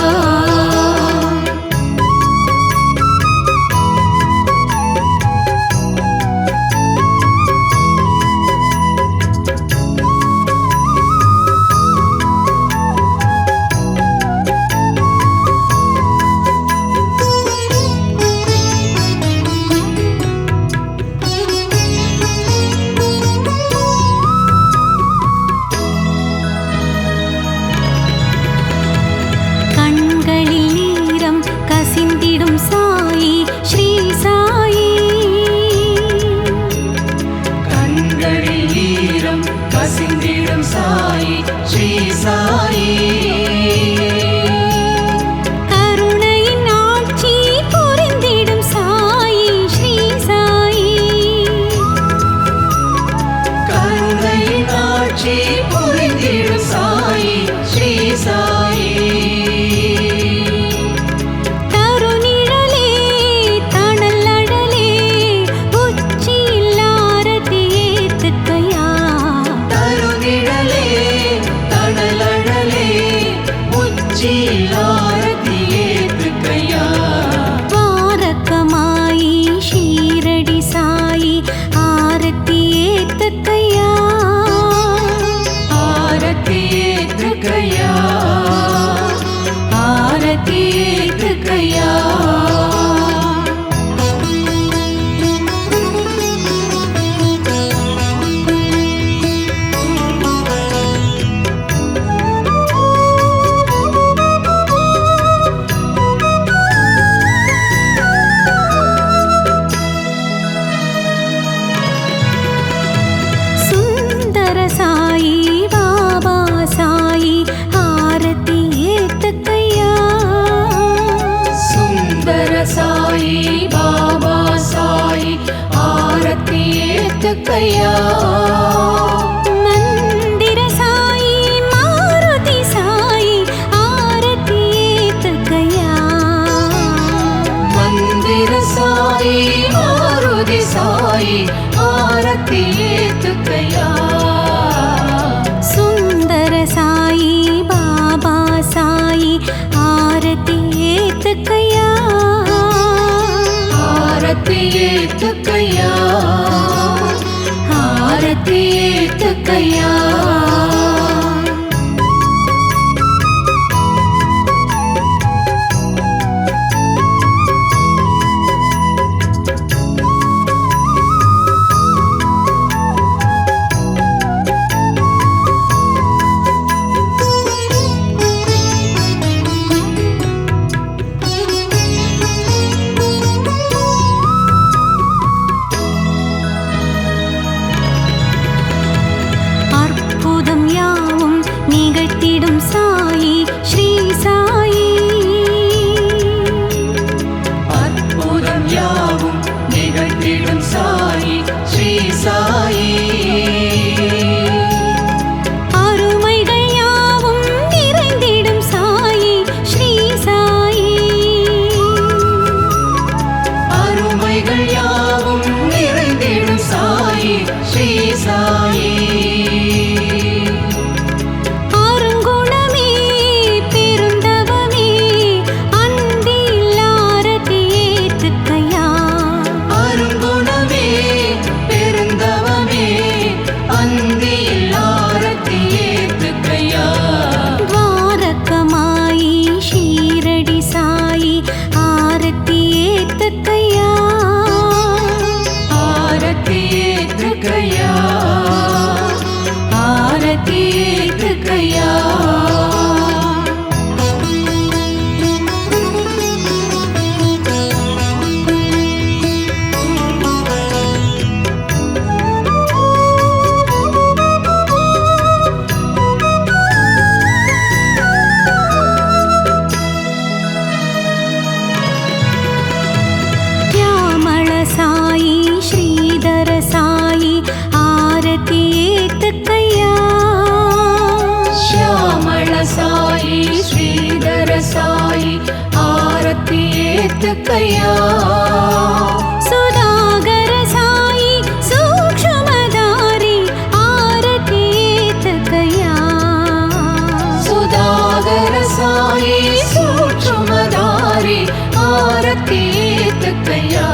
கண்களில் ஈரம் கசிந்திடும் சாயி ஸ்ரீ சாயி கண்களில் ஈரம் கசிந்திடும் சாயி ஸ்ரீ சாயி கருணையின் ஆட்சி புரிந்திடும் சாயி ஸ்ரீ சாயி கருணையின் ஆட்சி புரிந்திடும் சாயி ஸ்ரீ சாயி தருநிழலே தணல் அழலே உச்சியில் ஆரத்தி ஏத்துக்கையா தருநிழலே தணலழலே உச்சியில் ஆரத்தி ஏத்துக்கையா துவாரகமாயி ஷீரடி சாயி ஆரத்தி ஏத்துக்கையா ஆரத்தி ஏத்துக்கையா ஆரத்தி ஏத்துக்கையா சுந்தர சாயி பாபா சாயி ஆரத்தி ஏத்துக்கையா சுந்தர சாயி பாபா சாயி ஆரத்தி ஏத்துக்கையா மந்திர சாயி மாருதி சாயி ஆரத்தி ஏத்துக்கையா மந்திர சாயி மாருதி சாயி ஆரத்தி ஏத்துக்கையா சுந்தர சாயி பாபா சாயி ஆரத்தி ஏத்துக்கையா ஆரத்தி ஏத்துக்கையா ஆரத்தி ஏத்துக்கையா சுதாகர சாயி சூக்ஷ்மதாரி ஆரதி ஏத்துக்கையா சுதாகர சாயி சூக்ஷ்மதாரி ஆரத்தி ஏத்துக்கையா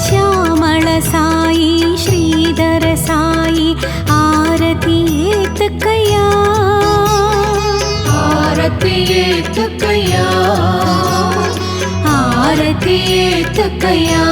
ಶ್ಯಾಮಳ ಸಾಯಿ ಶ್ರೀಧರ ಸಾಯಿ ಆರತಿ ಏತಕ್ಕಯ್ಯ ஆரத்தி ஏத்துக்கையா ஆரத்தி ஏத்துக்கையா